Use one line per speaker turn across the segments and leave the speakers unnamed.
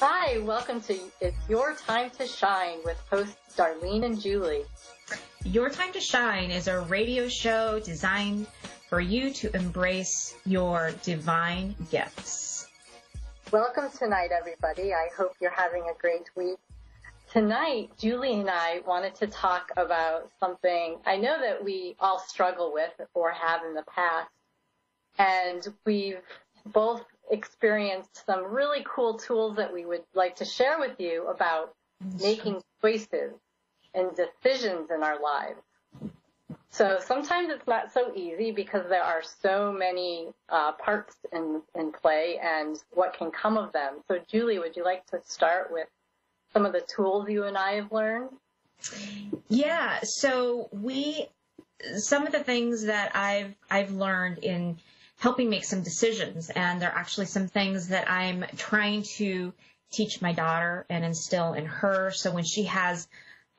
Hi, welcome to It's Your Time to Shine with hosts Darlene and Julie.
Your Time to Shine is a radio show designed for you to embrace your divine gifts.
Welcome tonight, everybody. I hope you're having a great week. Tonight, Julie and I wanted to talk about something I know that we all struggle with or have in the past, and we've both experienced some really cool tools that we would like to share with you about making choices and decisions in our lives. So sometimes it's not so easy because there are so many parts in play and what can come of them. So Julie, would you like to start with some of the tools you and I have learned?
Yeah, so some of the things that I've learned in helping make some decisions, and there are actually some things that I'm trying to teach my daughter and instill in her, so when she has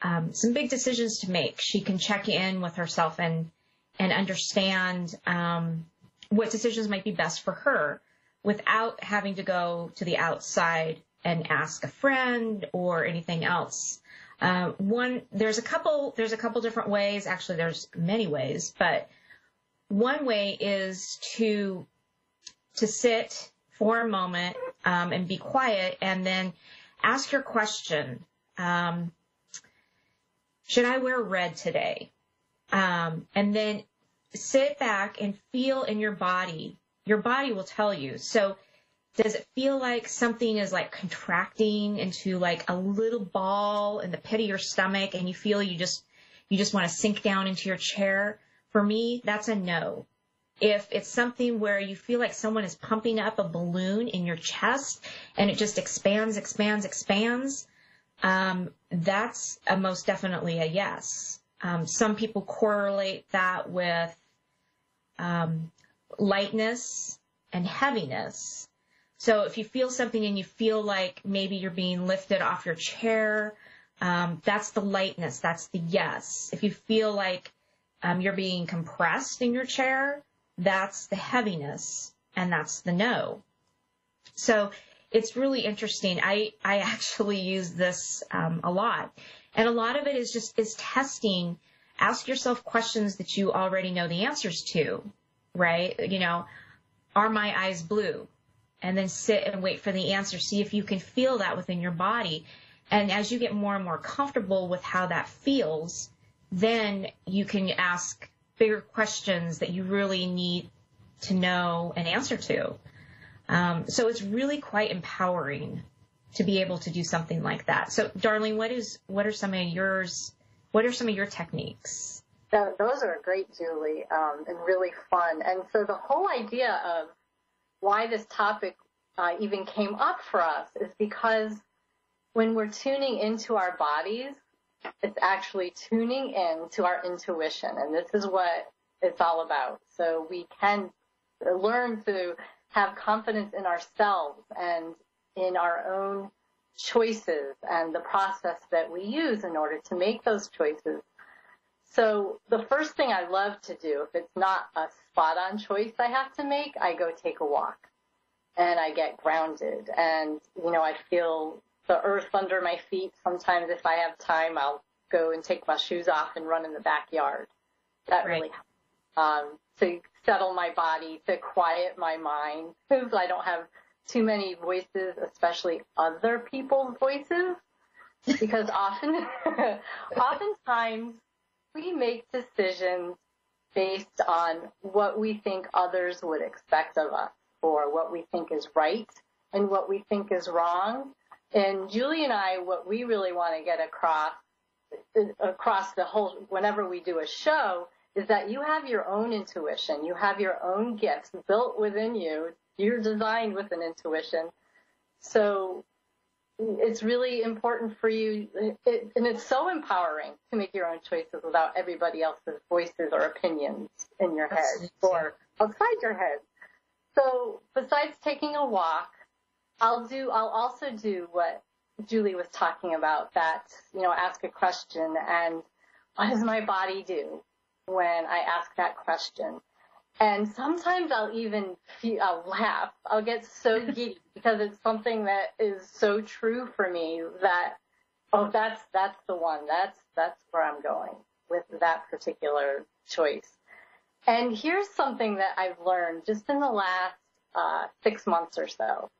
some big decisions to make, she can check in with herself and understand what decisions might be best for her without having to go to the outside and ask a friend or anything else. There's a couple different ways. Actually, there's many ways, but one way is to sit for a moment and be quiet and then ask your question. Should I wear red today? And then sit back and feel in your body. Your body will tell you. So does it feel like something is like contracting into like a little ball in the pit of your stomach and you feel you just want to sink down into your chair? For me, that's a no. If it's something where you feel like someone is pumping up a balloon in your chest and it just expands, that's most definitely a yes. Some people correlate that with lightness and heaviness. So if you feel something and you feel like maybe you're being lifted off your chair, that's the lightness, that's the yes. If you feel like you're being compressed in your chair, that's the heaviness, and that's the no. So it's really interesting. I actually use this a lot. And a lot of it is testing. Ask yourself questions that you already know the answers to, right? You know, are my eyes blue? And then sit and wait for the answer. See if you can feel that within your body. And as you get more and more comfortable with how that feels, then you can ask bigger questions that you really need to know an answer to. So it's really quite empowering to be able to do something like that. So, Darlene, what are some of your techniques?
Those are great, Julie, and really fun. And so the whole idea of why this topic even came up for us is because when we're tuning into our bodies, it's actually tuning in to our intuition, and this is what it's all about. So we can learn to have confidence in ourselves and in our own choices and the process that we use in order to make those choices. So the first thing I love to do, if it's not a spot-on choice I have to make, I go take a walk, and I get grounded, and, I feel the earth under my feet. Sometimes if I have time, I'll go and take my shoes off and run in the backyard. That really helps to settle my body, to quiet my mind, because I don't have too many voices, especially other people's voices, because oftentimes we make decisions based on what we think others would expect of us, or what we think is right and what we think is wrong. And Julie and I, what we really want to get across the whole, whenever we do a show, is that you have your own intuition. You have your own gifts built within you. You're designed with an intuition. So it's really important for you, and it's so empowering to make your own choices without everybody else's voices or opinions in your head or outside your head. So besides taking a walk, I'll also do what Julie was talking about, that, ask a question, and what does my body do when I ask that question? And sometimes I'll laugh. I'll get so giddy because it's something that is so true for me that, oh, that's the one. That's where I'm going with that particular choice. And here's something that I've learned just in the last 6 months or so.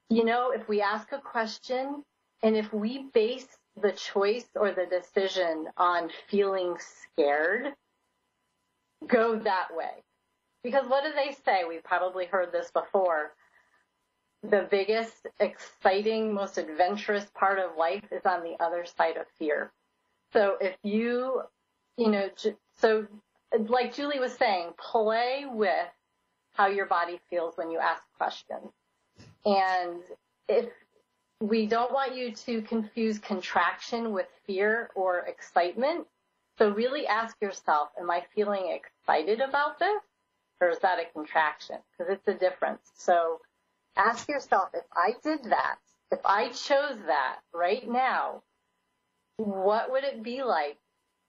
You know, if we ask a question and if we base the choice or the decision on feeling scared, go that way. Because what do they say? We've probably heard this before. The biggest, exciting, most adventurous part of life is on the other side of fear. So if you know, so like Julie was saying, play with how your body feels when you ask questions. And if we don't want you to confuse contraction with fear or excitement, so really ask yourself, am I feeling excited about this? Or is that a contraction? Because it's a difference. So ask yourself, if I did that, if I chose that right now, what would it be like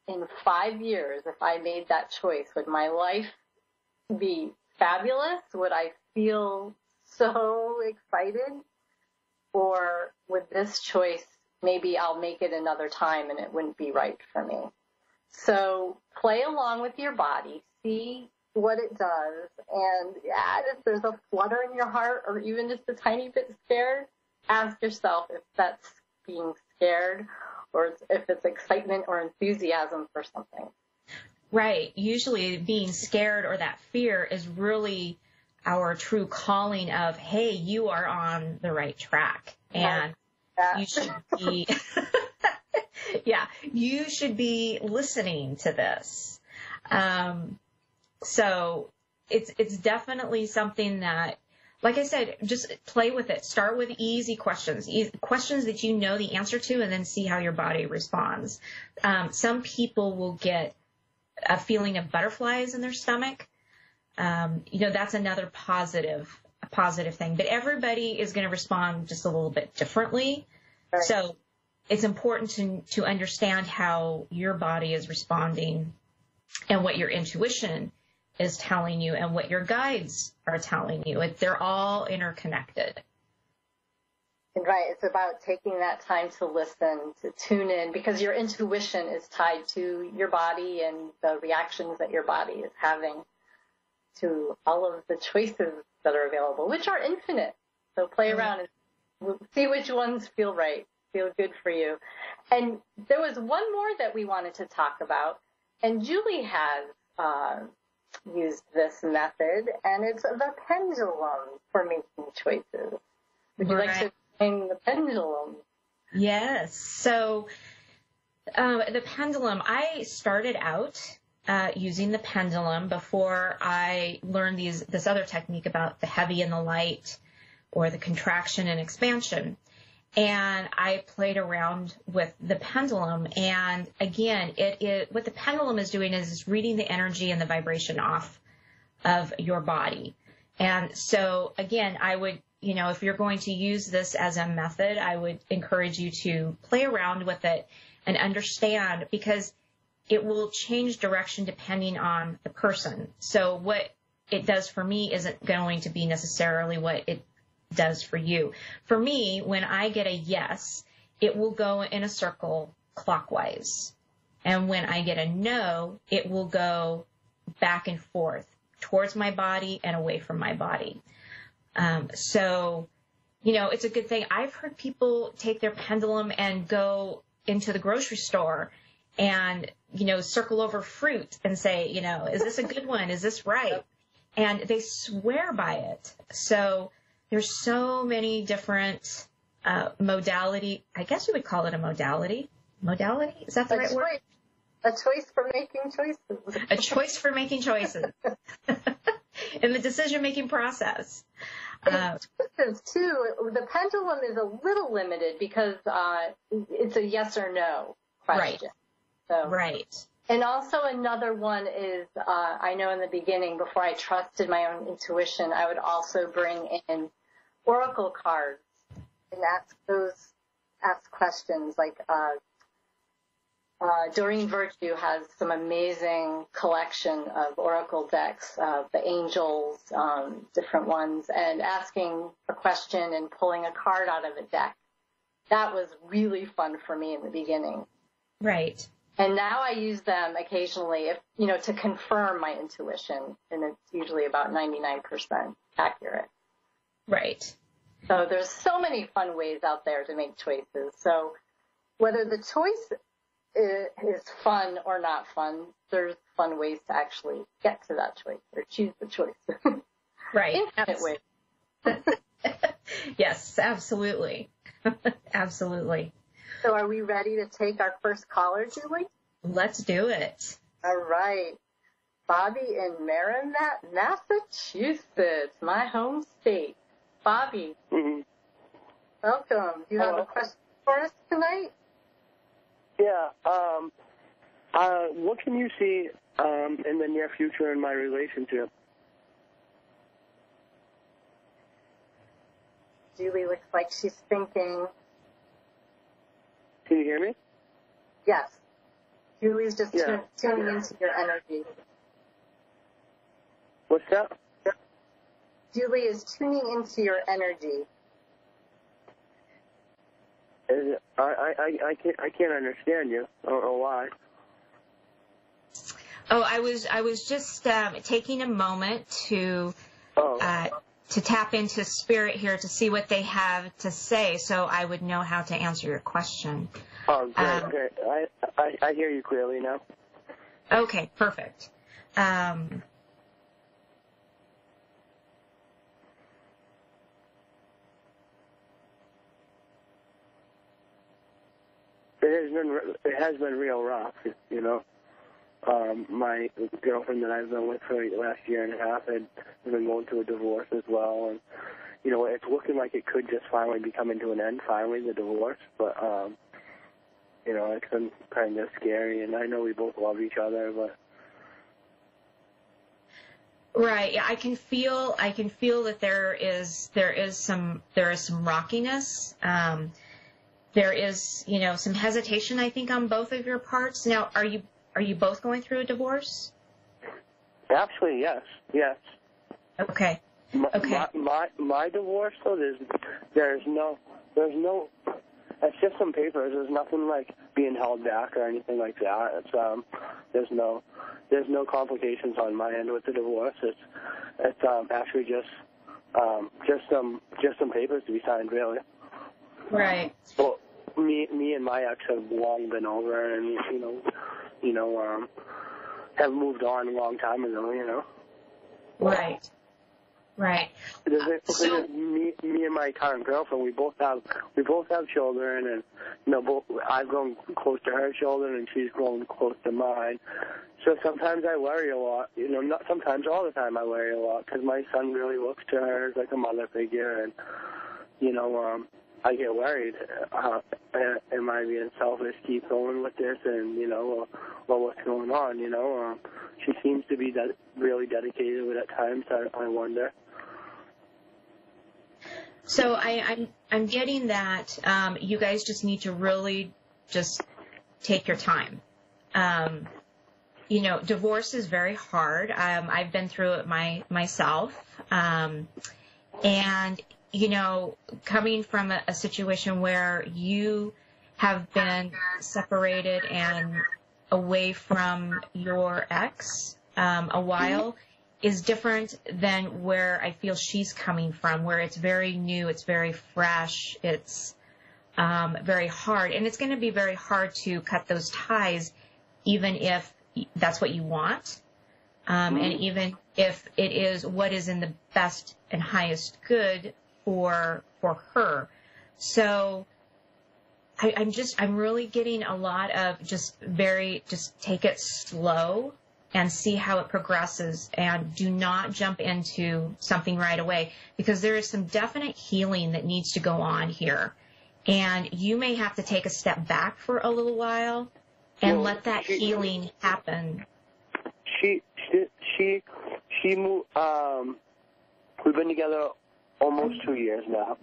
in 5 years if I made that choice? Would my life be fabulous? Would I feel so excited? Or would this choice, maybe I'll make it another time and it wouldn't be right for me? So play along with your body, see what it does, and if there's a flutter in your heart or even just a tiny bit scared, ask yourself if that's being scared or if it's excitement or enthusiasm for something.
Right. Usually being scared or that fear is really our true calling of, hey, you are on the right track. And you should be, you should be listening to this. So it's definitely something that, like I said, just play with it. Start with easy questions, questions that you know the answer to, and then see how your body responds. Some people will get a feeling of butterflies in their stomach. That's another positive thing. But everybody is going to respond just a little bit differently. Right. So it's important to understand how your body is responding and what your intuition is telling you and what your guides are telling you. They're all interconnected.
Right. It's about taking that time to listen, to tune in, because your intuition is tied to your body and the reactions that your body is having to all of the choices that are available, which are infinite. So play around and see which ones feel right, feel good for you. And there was one more that we wanted to talk about, and Julie has used this method, and it's the pendulum for making choices. Would you like to explain the pendulum?
Yes. So the pendulum, I started out using the pendulum before I learned this other technique about the heavy and the light, or the contraction and expansion. And I played around with the pendulum. And again, what the pendulum is doing is it's reading the energy and the vibration off of your body. And so again, I would, if you're going to use this as a method, I would encourage you to play around with it and understand, because it will change direction depending on the person. So what it does for me isn't going to be necessarily what it does for you. For me, when I get a yes, it will go in a circle clockwise. And when I get a no, it will go back and forth towards my body and away from my body. So, it's a good thing. I've heard people take their pendulum and go into the grocery store and, circle over fruit and say, is this a good one? Is this right? And they swear by it. So there's so many different modality. I guess you would call it a modality. Modality? Is that the right word?
A choice for making choices.
A choice for making choices in the decision-making process.
Too, the pendulum is a little limited because it's a yes or no question.
Right. Right.
And also another one is, I know in the beginning, before I trusted my own intuition, I would also bring in oracle cards and ask questions like, Doreen Virtue has some amazing collection of oracle decks, the angels, different ones, and asking a question and pulling a card out of a deck. That was really fun for me in the beginning.
Right.
And now I use them occasionally, to confirm my intuition, and it's usually about 99% accurate.
Right.
So there's so many fun ways out there to make choices. So whether the choice is fun or not fun, there's fun ways to actually get to that choice or choose the choice.
Right.
Infinite ways.
Yes, absolutely. Absolutely.
So are we ready to take our first caller, Julie?
Let's do it.
All right. Bobby in Merrimack, Massachusetts, my home state. Bobby, welcome. Do you have a question for us tonight?
Yeah. What can you see in the near future in my relationship?
Julie looks like she's thinking.
Can you hear me?
Yes. Julie's just
Yeah.
tuning into your energy.
What's that?
Julie is tuning into your energy.
I can't understand you. I don't know why.
Oh, I was just taking a moment to tap into spirit here to see what they have to say, so I would know how to answer your question.
Oh, great. I hear you clearly now.
Okay, perfect.
It has been real rough, you know. My girlfriend that I've been with for the last year and a half had been going through a divorce as well, and you know, it's looking like it could just finally be coming to an end, the divorce, but you know, it's been kind of scary, and I know we both love each other, but
right, yeah, I can feel that there is some rockiness. There is, some hesitation, I think, on both of your parts. Now, are you both going through a divorce?
Actually, yes.
Okay. Okay.
My divorce, though, there's no, it's just some papers. There's nothing like being held back or anything like that. It's there's no complications on my end with the divorce. It's actually just some papers to be signed, really.
Right.
Well, me and my ex have long been over, and have moved on a long time ago.
Right.
Because me and my current girlfriend, we both have children, and I've grown close to her children, and she's grown close to mine. So sometimes I worry a lot. Not sometimes, all the time I worry a lot, because my son really looks to her as like a mother figure, and I get worried. Am I being selfish? Keep going with this, and what's going on? She seems to be really dedicated, but at times I wonder.
So I'm getting that you guys just need to really just take your time. Divorce is very hard. I've been through it myself, and coming from a situation where you have been separated and away from your ex a while is different than where I feel she's coming from, where it's very new, it's very fresh, it's very hard. And it's going to be very hard to cut those ties, even if that's what you want, and even if it is what is in the best and highest good for her. So I'm really getting a lot of just take it slow and see how it progresses, and do not jump into something right away, because there is some definite healing that needs to go on here. And you may have to take a step back for a little while and let that healing happen.
She moved, we've been together almost 2 years now.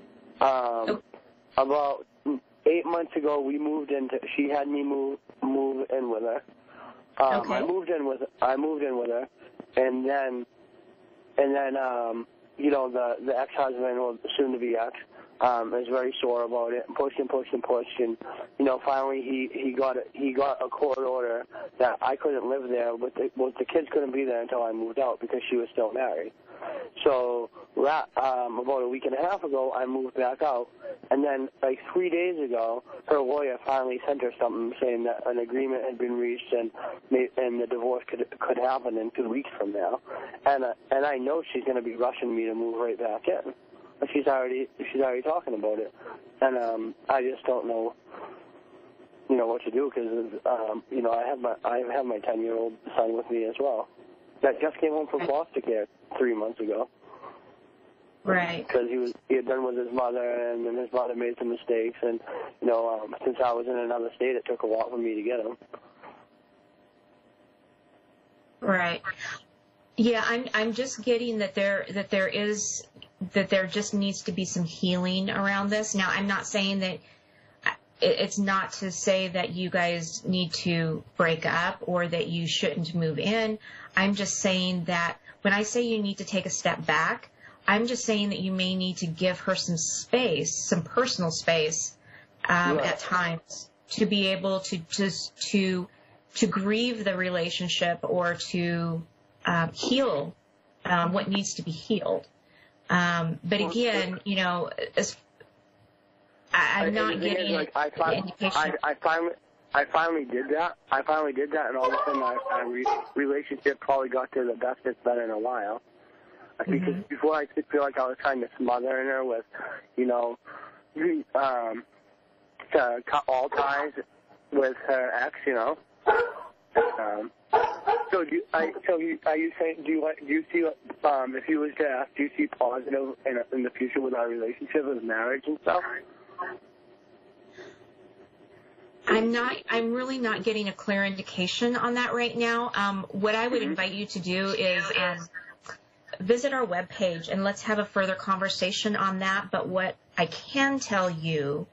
About 8 months ago, we moved she had me move move in with her.
Okay.
I moved in with her, and then you know, the ex-husband, or soon to be ex, is very sore about it, and pushed, and you know, finally he got a court order that I couldn't live there, but the kids couldn't be there until I moved out because she was still married. So about a week and a half ago, I moved back out, and then like 3 days ago, her lawyer finally sent her something saying that an agreement had been reached and the divorce could happen in 2 weeks from now, and I know she's going to be rushing me to move right back in. She's already talking about it, and I just don't know, you know, what to do because you know, I have my 10-year-old son with me as well that just came home from foster care 3 months ago.
Right.
Because he had been with his mother, and then his mother made some mistakes, and you know, since I was in another state, it took a lot for me to get him.
Right. Yeah, I'm just getting that there just needs to be some healing around this. Now, I'm not saying that it's not to say that you guys need to break up or that you shouldn't move in. I'm just saying that when I say you need to take a step back, I'm just saying that you may need to give her some space, some personal space, at times to be able to just to grieve the relationship or to heal what needs to be healed. But again, you know, I'm not getting the indication.
I finally did that. And all of a sudden, our relationship probably got to the best it's been in a while. Because before, I feel like I was trying to smother her with, you know, to cut all ties with her ex, you know. So are you saying, do you see, if you was to ask, do you see positive in the future with our relationship, with marriage and stuff?
I'm really not getting a clear indication on that right now. What I would invite you to do is visit our webpage and let's have a further conversation on that. But what I can tell you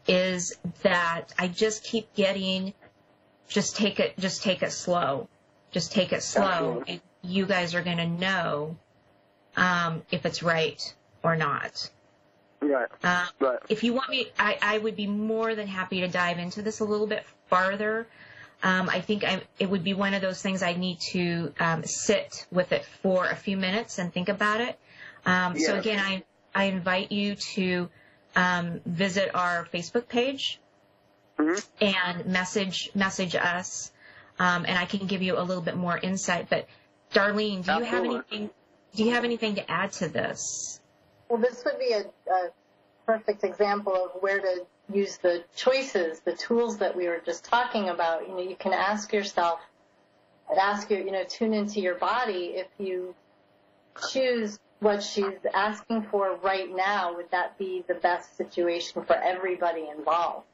is that I just keep getting, just take it slow. Just take it slow, and you guys are going to know if it's right or not.
Right. Right.
If you want me, I would be more than happy to dive into this a little bit farther. I think it would be one of those things I need to sit with it for a few minutes and think about it. So again, I invite you to visit our Facebook page and message us, and I can give you a little bit more insight. But Darlene, do you have anything to add to this?
Well, this would be a perfect example of where to use the choices, the tools that we were just talking about. You know, you can ask yourself, tune into your body. If you choose what she's asking for right now, would that be the best situation for everybody involved?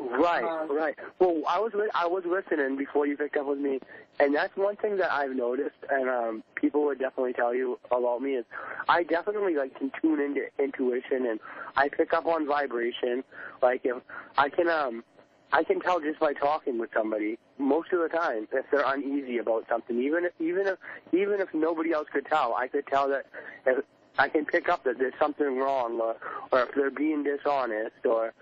Right, right. Well, I was listening before you picked up with me, and that's one thing that I've noticed, and people would definitely tell you about me, is I definitely can tune into intuition, and I pick up on vibration. Like if I can tell just by talking with somebody most of the time if they're uneasy about something. Even if nobody else could tell, I could tell that if I can pick up that there's something wrong, or if they're being dishonest, or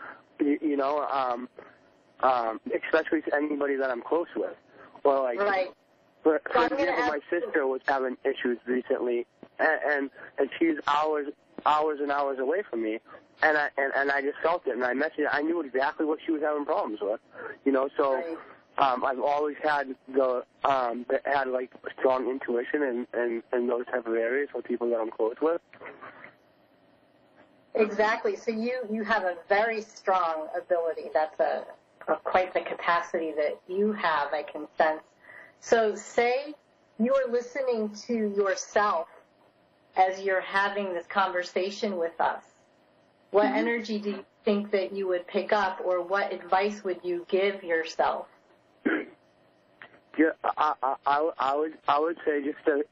especially to anybody that I'm close with. Or
right.
For example, my sister was having issues recently, and she's hours and hours away from me, and I just felt it, and I messaged her. I knew exactly what she was having problems with, So
right.
I've always had strong intuition in those type of areas for people that I'm close with.
Exactly. So you have a very strong ability. That's quite the capacity that you have, I can sense. So say you are listening to yourself as you're having this conversation with us. What energy do you think that you would pick up, or what advice would you give yourself?
Yeah, I would say just to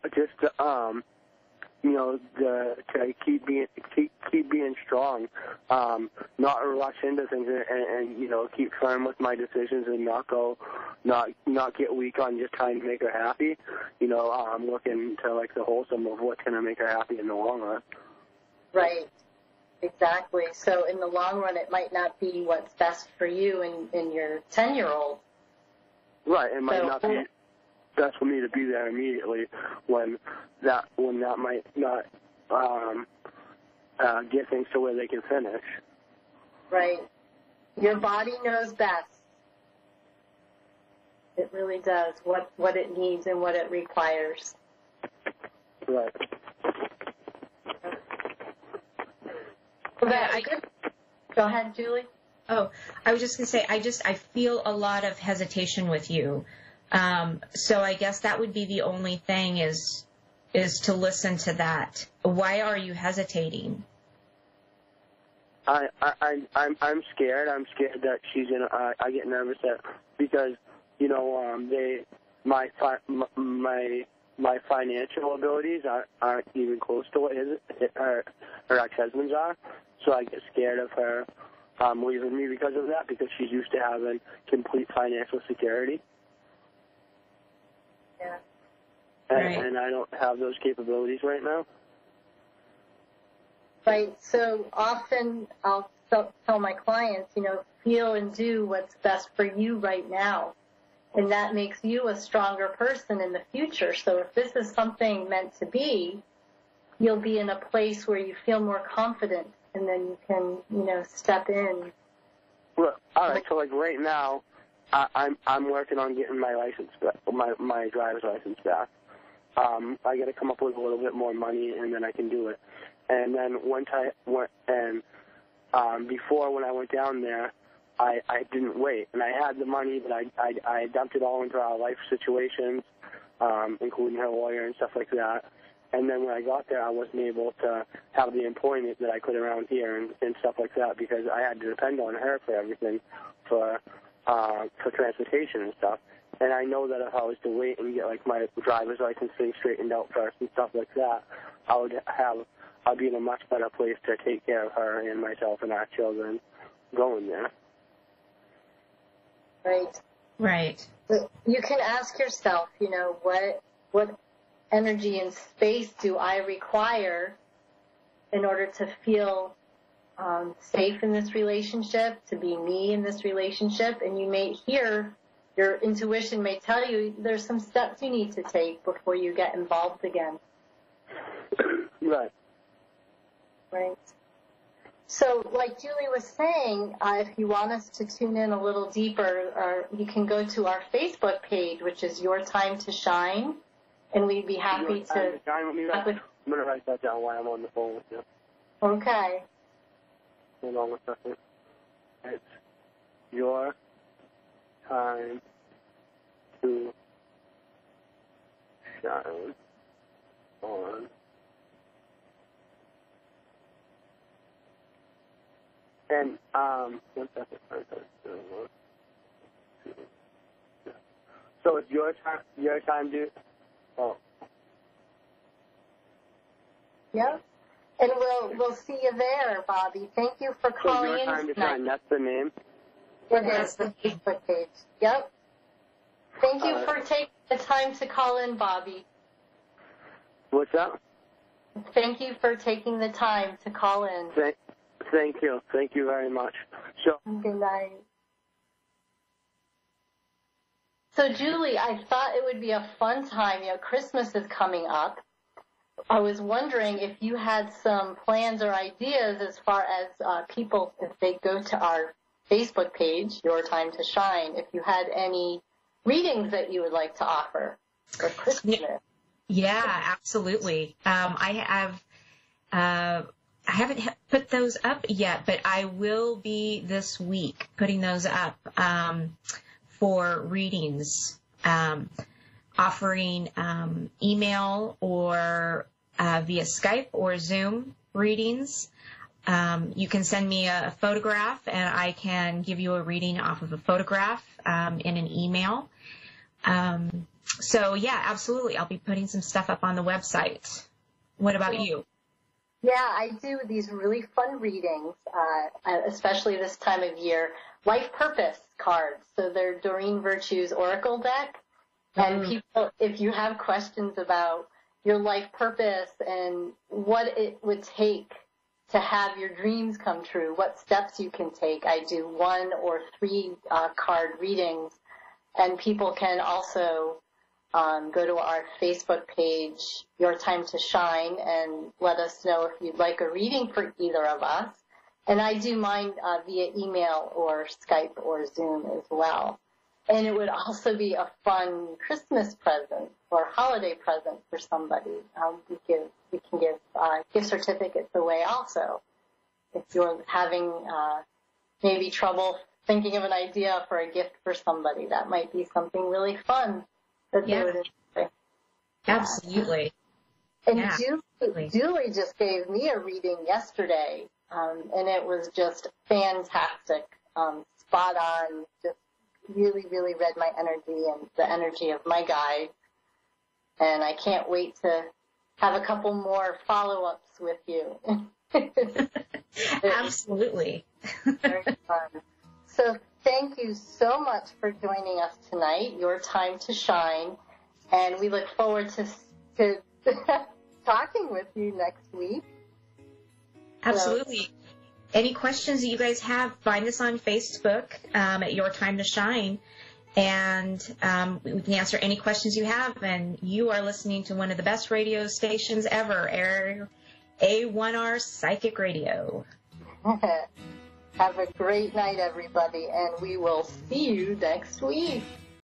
to keep being strong, not rush into things, and keep firm with my decisions and not get weak on just trying to make her happy. I'm looking to like the wholesome of what's going to make her happy in the long run.
Right. Exactly. So in the long run, it might not be what's best for you and your 10-year-old.
Right. It might not be best for me to be there immediately when that might not get things to where they can finish.
Right. Your body knows best. It really does what it needs and what it requires.
Right.
Go ahead, Julie.
Oh, I was just going to say, I feel a lot of hesitation with you. So I guess that would be the only thing is to listen to that. Why are you hesitating?
I'm scared. I'm scared that she's gonna. I get nervous because my financial abilities aren't even close to what her ex-husband's are. So I get scared of her leaving me because of that, because she's used to having complete financial security.
Yeah.
And I don't have those capabilities right now.
Right. So often I'll tell my clients, feel and do what's best for you right now. And that makes you a stronger person in the future. So if this is something meant to be, you'll be in a place where you feel more confident, and then you can, step in.
Well, all right. So like right now, I'm working on getting my license back, my driver's license back. I got to come up with a little bit more money, and then I can do it. And then before when I went down there, I didn't wait, and I had the money, but I dumped it all into our life situations, including her lawyer and stuff like that. And then when I got there, I wasn't able to have the employment that I could around here and stuff like that, because I had to depend on her for everything, for transportation and stuff. And I know that if I was to wait and get like my driver's license thing straightened out first and stuff like that, I'd be in a much better place to take care of her and myself and our children going there.
Right.
Right.
You can ask yourself, what energy and space do I require in order to feel safe in this relationship, to be me in this relationship? And you may hear, your intuition may tell you there's some steps you need to take before you get involved again.
Right.
Right. So, like Julie was saying, if you want us to tune in a little deeper, you can go to our Facebook page, which is Your Time to Shine, and we'd be happy to.
I'm going to write that down while I'm on the phone with you.
Okay.
Hold on a second. It's Your Time to Shine on. And, 1 second. So it's your time, dude? Oh.
Yeah. And we'll see you there, Bobby. Thank you for calling in.
So Your Time to Shine, that's the name?
It is the Facebook page. Yep. Thank you for taking the time to call in, Bobby.
What's that?
Thank you for taking the time to call in.
Thank you. Thank you very much. So,
good night. So, Julie, I thought it would be a fun time. Christmas is coming up. I was wondering if you had some plans or ideas as far as people, if they go to our Facebook page, Your Time to Shine, if you had any readings that you would like to offer for Christmas.
Yeah, absolutely. I haven't put those up yet, but I will be this week putting those up for readings, offering email or via Skype or Zoom readings. You can send me a photograph, and I can give you a reading off of a photograph in an email. So, yeah, absolutely. I'll be putting some stuff up on the website. What about you?
Yeah, I do these really fun readings, especially this time of year. Life Purpose cards. So they're Doreen Virtue's Oracle deck. And people, if you have questions about your life purpose and what it would take to have your dreams come true, what steps you can take, I do 1 or 3 card readings. And people can also go to our Facebook page, Your Time to Shine, and let us know if you'd like a reading for either of us. And I do mine via email or Skype or Zoom as well. And it would also be a fun Christmas present or holiday present for somebody. We can give gift certificates away also. If you're having maybe trouble thinking of an idea for a gift for somebody, that might be something really fun that they would enjoy.
Absolutely.
And Julie just gave me a reading yesterday, and it was just fantastic, spot on, just really, really read my energy and the energy of my guide. And I can't wait to have a couple more follow-ups with you.
Absolutely.
Very fun. So thank you so much for joining us tonight, Your Time to Shine. And we look forward to talking with you next week.
Absolutely. Any questions that you guys have, find us on Facebook at Your Time to Shine, and we can answer any questions you have. And you are listening to one of the best radio stations ever, A1R Psychic Radio.
Have a great night, everybody, and we will see you next week.